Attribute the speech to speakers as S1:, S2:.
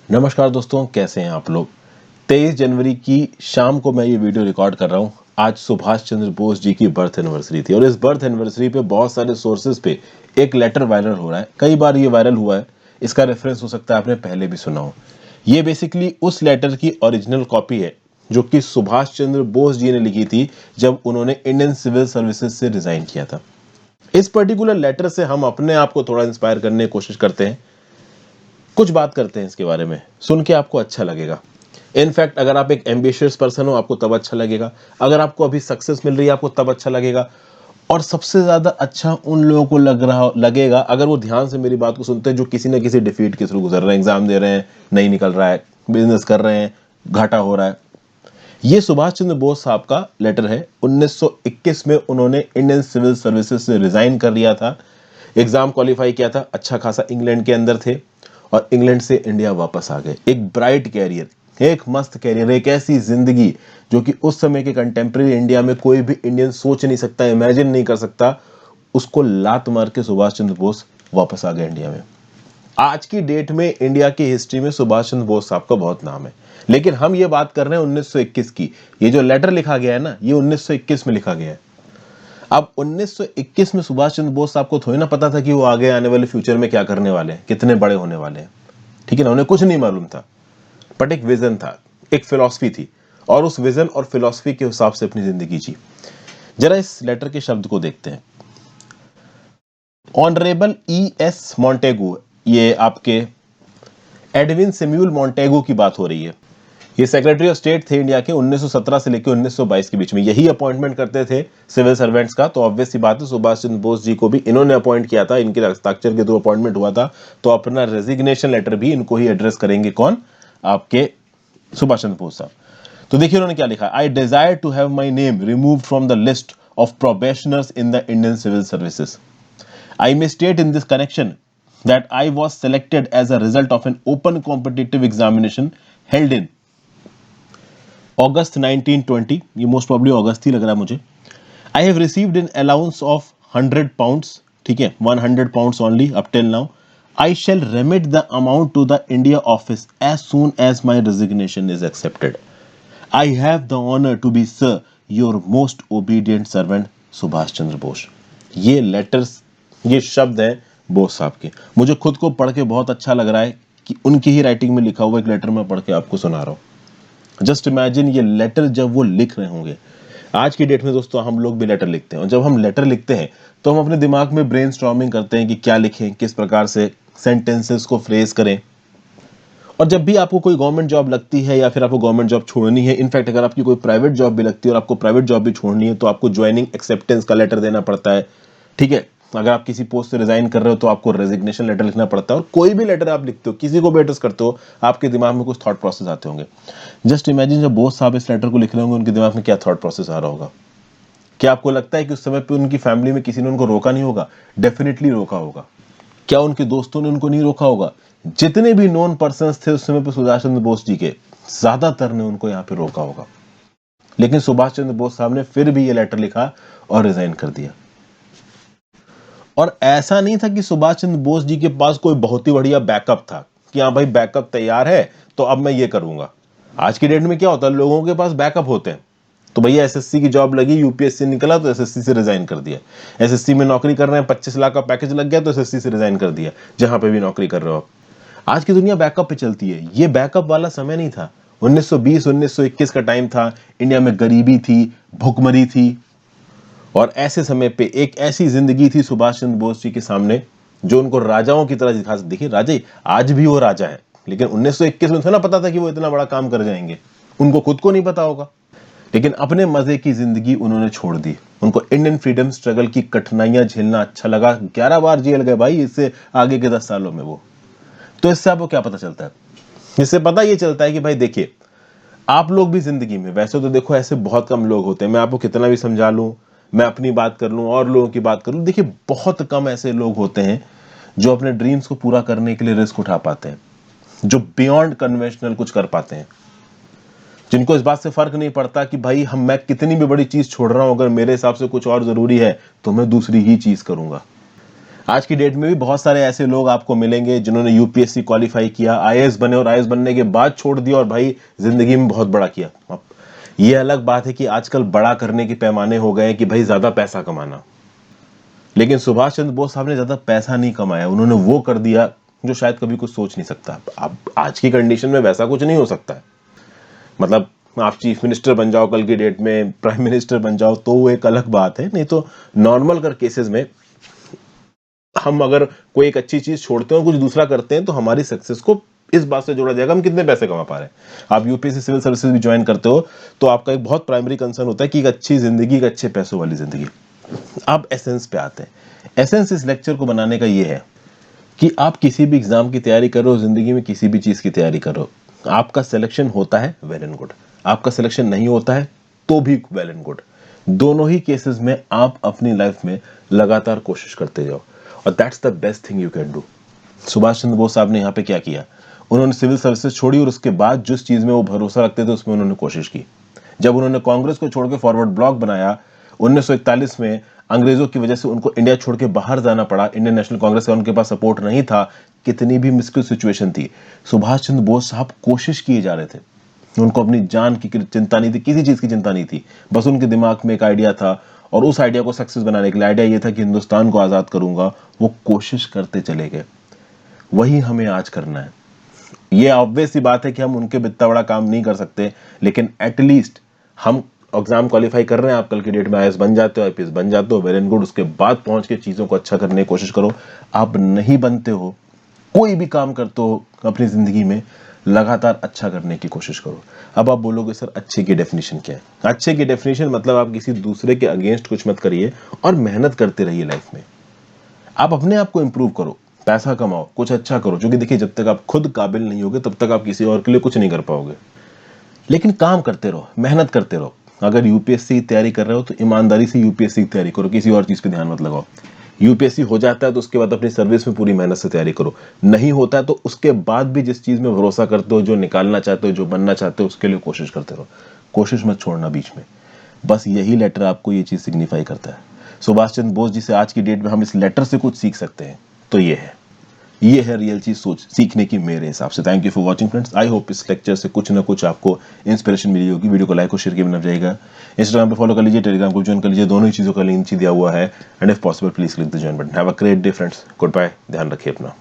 S1: नमस्कार दोस्तों, कैसे हैं आप लोग। 23 जनवरी की शाम को मैं ये वीडियो रिकॉर्ड कर रहा हूँ। आज सुभाष चंद्र बोस जी की बर्थ एनिवर्सरी थी और इस बर्थ एनिवर्सरी पे बहुत सारे सोर्सेज पे एक लेटर वायरल हो रहा है। कई बार ये वायरल हुआ है, इसका रेफरेंस हो सकता है आपने पहले भी सुना हो। ये बेसिकली उस लेटर की ओरिजिनल कॉपी है जो कि सुभाष चंद्र बोस जी ने लिखी थी जब उन्होंने इंडियन सिविल सर्विसेज से रिजाइन किया था। इस पर्टिकुलर लेटर से हम अपने आप को थोड़ा इंस्पायर करने की कोशिश करते हैं। कुछ बात करते हैं इसके बारे में, सुन के आपको अच्छा लगेगा। इनफैक्ट अगर आप एक एम्बिशियस पर्सन हो आपको तब अच्छा लगेगा, अगर आपको अभी सक्सेस मिल रही है आपको तब अच्छा लगेगा, और सबसे ज्यादा अच्छा उन लोगों को लगेगा अगर वो ध्यान से मेरी बात को सुनते हैं जो किसी ना किसी डिफीट के थ्रू गुजर रहे हैं, एग्जाम दे रहे हैं, नहीं निकल रहा है, बिजनेस कर रहे हैं, घाटा हो रहा है। ये सुभाष चंद्र बोस साहब का लेटर है। 1921 में उन्होंने इंडियन सिविल सर्विसेज से रिजाइन कर लिया था, एग्जाम क्वालिफाई किया था, अच्छा खासा इंग्लैंड के अंदर थे और इंग्लैंड से इंडिया वापस आ गए। एक ब्राइट कैरियर, एक मस्त कैरियर, एक ऐसी जिंदगी जो कि उस समय के कंटेम्प्रेरी इंडिया में कोई भी इंडियन सोच नहीं सकता, इमेजिन नहीं कर सकता। उसको लात मार के सुभाष चंद्र बोस वापस आ गए इंडिया में। आज की डेट में इंडिया की हिस्ट्री में सुभाष चंद्र बोस साहब का बहुत नाम है, लेकिन हम ये बात कर रहे हैं 1921 की। ये जो लेटर लिखा गया है ना, ये 1921 में लिखा गया है। अब 1921 में सुभाष चंद्र बोस साहब को थोड़ी ना पता था कि वो आगे आने वाले फ्यूचर में क्या करने वाले हैं, कितने बड़े होने वाले हैं। ठीक है ना, उन्हें कुछ नहीं मालूम था, बट एक विजन था, एक फिलॉसफी थी, और उस विजन और फिलॉसफी के हिसाब से अपनी जिंदगी जी। जरा इस लेटर के शब्द को देखते हैं। Honourable E.S. मॉन्टेगू, ये आपके एडविन सेम्यूल मॉन्टेगू की बात हो रही है। ये सेक्रेटरी ऑफ स्टेट थे इंडिया के 1917 से लेकर 1922 के बीच में। यही अपॉइंटमेंट करते थे सिविल सर्वेंट्स का। तो ऑब्वियस सी बात है सुभाष चंद्र बोस जी को भी इन्होंने अपॉइंट किया था, इनके हस्ताक्षर के थ्रू अपॉइंटमेंट हुआ था। तो अपना रेजिग्नेशन लेटर भी इनको ही एड्रेस करेंगे, कौन, आपके सुभाष चंद्र बोस साहब। तो देखिए उन्होंने क्या लिखा। I desire to have my name remove from the list of probationers in the Indian civil services. I may state in this connection that I was selected as a result of an open competitive examination held in August 1920. ये most probably August ही लग रहा है मुझे। I have received an allowance of 100 pounds, ठीक है, 100 pounds only up till now. I shall remit the amount to the India office as soon as my resignation is accepted. I have the honor to be, sir, your most obedient servant, Subhash Chandra Bose. ये letters, ये शब्द हैं बोस साहब के। मुझे खुद को पढ़ के बहुत अच्छा लग रहा है कि उनकी ही राइटिंग में लिखा हुआ एक लेटर मैं पढ़ के आपको सुना रहा हूँ। जस्ट इमेजिन ये लेटर जब वो लिख रहे होंगे। आज की डेट में दोस्तों हम लोग भी लेटर लिखते हैं, और जब हम लेटर लिखते हैं तो हम अपने दिमाग में ब्रेनस्टॉर्मिंग करते हैं कि क्या लिखें, किस प्रकार से सेंटेंसेस को फ्रेज करें। और जब भी आपको कोई गवर्नमेंट जॉब लगती है या फिर आपको गवर्नमेंट जॉब छोड़नी है, इनफैक्ट अगर आपकी कोई प्राइवेट जॉब भी लगती है और आपको प्राइवेट जॉब भी छोड़नी है, तो आपको ज्वाइनिंग एक्सेप्टेंस का लेटर देना पड़ता है। ठीक है, अगर आप किसी पोस्ट से रिजाइन कर रहे हो तो आपको रेजिग्नेशन लेटर लिखना पड़ता है। और कोई भी लेटर आप लिखते हो, किसी को भी एड्रेस करते हो, आपके दिमाग में कुछ थॉट प्रोसेस आते होंगे। जस्ट इमेजिन जब बोस साहब इस लेटर को लिख रहे होंगे, उनके दिमाग में क्या थॉट प्रोसेस आ रहा होगा। क्या आपको लगता है कि उस समय पे उनकी फैमिली में किसी ने उनको रोका नहीं होगा? डेफिनेटली रोका होगा। क्या उनके दोस्तों ने उनको नहीं रोका होगा? जितने भी नॉन पर्सन्स थे उस समय पे सुभाष चंद्र बोस जी के, ज्यादातर ने उनको यहाँ पे रोका होगा। लेकिन सुभाष चंद्र बोस साहब ने फिर भी ये लेटर लिखा और रिजाइन कर दिया। और ऐसा नहीं था कि सुभाष चंद्र बोस जी के पास कोई बहुत ही बढ़िया बैकअप था कि हाँ भाई बैकअप तैयार है तो अब मैं ये करूंगा। आज की डेट में क्या होता है, लोगों के पास बैकअप होते हैं। तो भैया एसएससी की जॉब लगी, यूपीएससी निकला तो एसएससी से रिजाइन कर दिया। एसएससी में नौकरी कर रहे हैं, 25 लाख का पैकेज लग गया तो एसएससी से रिजाइन कर दिया, जहां पे भी नौकरी कर रहे हो आप। आज की दुनिया बैकअप पे चलती है। ये बैकअप वाला समय नहीं था। 1920 1921 का टाइम था, इंडिया में गरीबी थी, भुखमरी थी, और ऐसे समय पे एक ऐसी जिंदगी थी सुभाष चंद्र बोस जी के सामने जो उनको राजाओं की तरह दिखा। देखिए राजे, आज भी वो राजा है, लेकिन 1921 में थोड़ा पता था कि वो इतना बड़ा काम कर जाएंगे। उनको खुद को नहीं पता होगा, लेकिन अपने मजे की जिंदगी उन्होंने छोड़ दी। उनको इंडियन फ्रीडम स्ट्रगल की कठिनाइयां झेलना अच्छा लगा। 11 बार जेल गए भाई इससे आगे के 10 सालों में वो। तो इससे आपको क्या पता चलता है? इससे पता ये चलता है कि भाई देखिए, आप लोग भी जिंदगी में, वैसे तो देखो ऐसे बहुत कम लोग होते हैं, मैं आपको कितना भी समझा लूं, मैं अपनी बात कर लूं और लोगों की बात कर लूं, देखिए बहुत कम ऐसे लोग होते हैं जो अपने ड्रीम्स को पूरा करने के लिए रिस्क उठा पाते हैं, जो बियॉन्ड कन्वेंशनल कुछ कर पाते हैं, जिनको इस बात से फर्क नहीं पड़ता कि भाई मैं कितनी भी बड़ी चीज छोड़ रहा हूं, अगर मेरे हिसाब से कुछ और जरूरी है तो मैं दूसरी ही चीज करूंगा। आज की डेट में भी बहुत सारे ऐसे लोग आपको मिलेंगे जिन्होंने यूपीएससी क्वालिफाई किया, आईएएस बने और आईएएस बनने के बाद छोड़ दिया और भाई जिंदगी में बहुत बड़ा किया। अब ये अलग बात है कि आजकल बड़ा करने के पैमाने हो गए कि भाई ज्यादा पैसा कमाना, लेकिन सुभाष चंद्र बोस साहब ने ज्यादा पैसा नहीं कमाया, उन्होंने वो कर दिया जो शायद कभी कुछ सोच नहीं सकता। अब आज की कंडीशन में वैसा कुछ नहीं हो सकता है। मतलब आप चीफ मिनिस्टर बन जाओ कल की डेट में, प्राइम मिनिस्टर बन जाओ तो वो एक अलग बात है, नहीं तो नॉर्मल कर केसेस में हम अगर कोई एक अच्छी चीज छोड़ते हैं और कुछ दूसरा करते हैं तो हमारी सक्सेस को इस बात से जोड़ा जाएगा हम कितने पैसे कमा पा रहे हैं। आप यूपीएससी सिविल सर्विसेज भी ज्वाइन करते हो तो आपका एक बहुत प्राइमरी कंसर्न होता है कि एक अच्छी जिंदगी, एक अच्छे पैसों वाली जिंदगी। अब एसेंस पे आते हैं। एसेंस इस लेक्चर को बनाने का ये है कि आप किसी भी एग्जाम की तैयारी करो, जिंदगी में किसी भी चीज की तैयारी करो, आपका सिलेक्शन होता है वेल एंड गुड, आपका सिलेक्शन नहीं होता है तो भी वेल एंड गुड। दोनों ही केसेस में आप अपनी लाइफ में लगातार कोशिश करते जाओ और that's the best thing you can do. Subhash Chandra Bose साहब ने यहाँ पे क्या किया, उन्होंने सिविल सर्विसेज छोड़ी और उसके बाद जिस चीज में वो भरोसा रखते थे उसमें उन्होंने कोशिश की। जब उन्होंने कांग्रेस को छोड़ के फॉरवर्ड ब्लॉक बनाया 1941 में, अंग्रेजों की वजह से उनको इंडिया छोड़ के बाहर जाना पड़ा, इंडियन नेशनल कांग्रेस का उनके पास सपोर्ट नहीं था, कितनी भी मुश्किल सिचुएशन थी, सुभाष चंद्र बोस साहब कोशिश किए जा रहे थे। उनको अपनी जान की चिंता नहीं थी, किसी चीज की चिंता नहीं थी, बस उनके दिमाग में एक आइडिया था और उस आइडिया को सक्सेस बनाने के लिए आइडिया ये था कि हिंदुस्तान को आजाद करूंगा। वो कोशिश करते चले गए, वही हमें आज करना है। ये ऑब्वियस सी बात है कि हम उनके इतना बड़ा काम नहीं कर सकते, लेकिन एटलीस्ट हम एग्जाम क्वालिफाई कर रहे हैं, आप कल की डेट में आईएएस बन जाते हो, आईपीएस बन जाते हो, वेल एंड गुड। उसके बाद पहुंच के चीजों को अच्छा करने की कोशिश करो। आप नहीं बनते हो, कोई भी काम करते हो अपनी जिंदगी में, लगातार अच्छा करने की कोशिश करो। अब आप बोलोगे सर अच्छे की डेफिनेशन क्या है? अच्छे की डेफिनेशन मतलब आप किसी दूसरे के अगेंस्ट कुछ मत करिए और मेहनत करते रहिए लाइफ में। आप अपने आप को इंप्रूव करो, पैसा कमाओ, कुछ अच्छा करो, क्योंकि देखिए जब तक आप खुद काबिल नहीं होगे तब तक आप किसी और के लिए कुछ नहीं कर पाओगे। लेकिन काम करते रहो, मेहनत करते रहो। अगर यूपीएससी की तैयारी कर रहे हो तो ईमानदारी से यूपीएससी की तैयारी करो, किसी और चीज पे ध्यान मत लगाओ। यूपीएससी हो जाता है तो उसके बाद अपनी सर्विस में पूरी मेहनत से तैयारी करो, नहीं होता है तो उसके बाद भी जिस चीज में भरोसा करते हो, जो निकालना चाहते हो, जो बनना चाहते हो, उसके लिए कोशिश करते रहो। कोशिश मत छोड़ना बीच में। बस यही लेटर आपको ये चीज सिग्निफाई करता है। सुभाष चंद्र बोस जी से आज की डेट में हम इस लेटर से कुछ सीख सकते हैं तो ये है रियल चीज सोच सीखने की मेरे हिसाब से। Thank you for watching friends. I hope इस लेक्चर से कुछ ना कुछ आपको इंस्पिरेशन मिली होगी। वीडियो को लाइक और शेयर किए बिना जाएगा। इंस्टाग्राम पे फॉलो कर लीजिए, टेलीग्राम को ज्वाइन कर लीजिए, दोनों ही चीजों का लिंक नीचे दिया हुआ है। And if possible please click the join button. Have a great day friends, goodbye, ध्यान रखिए अपना।